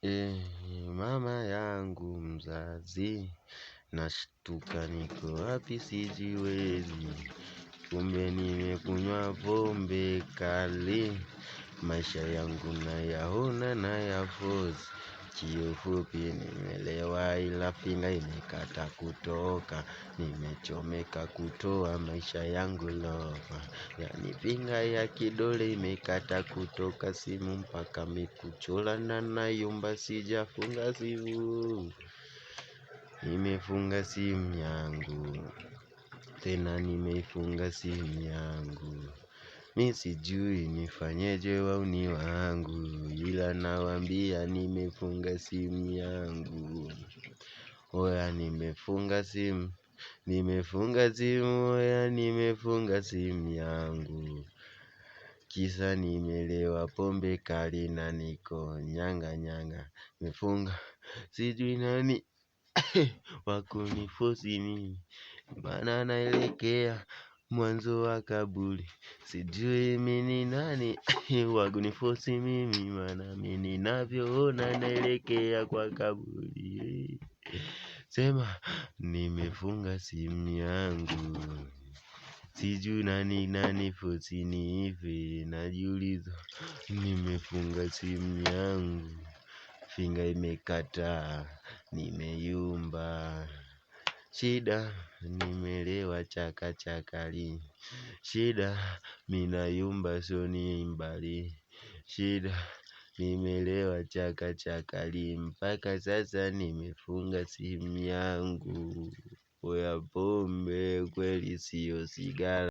Mama yangu mzazi, nashtuka niko wapi sijiwezi. Kumbe nimekunywa pombe kali, maisha yangu nayaona nayafosi. Kiufupi nimelewa ila finger imekata kutoka. Nimechomeka kutoa maisha yangu lofa. Yani finger ya kidole imekata kutoka, simu mpaka mikuchula na nayumba sijafunga simu. Nimefunga simu yangu, tena nimefunga simu yangu. Mi sijui nifanyeje wauni wangu, ila nawaambia nimefunga simu yangu. Oya nimefunga simu, nimefunga simu, oya nimefunga simu yangu. Kisa nimelewa pombe kali na niko nyanga nyanga. Nimefunga, sijui nani wa kunifosi mimi, maana naelekea mwanzo wa kaburi. Sijui mi ni nani wa kunifosi mimi, maana mi ninavyoona naelekea kwa kaburi. Sema nimefunga simu yangu, sijui nani ananifosi nife najiuliza. Nimefunga simu yangu, finger imekata, nimeyumba. Shida nimelewa chaka chakali, shida mi nayumba so ni mbali. Shida nimelewa chaka chakali, mpaka sasa nimefunga simu yangu. Oya pombe kweli sio sigara.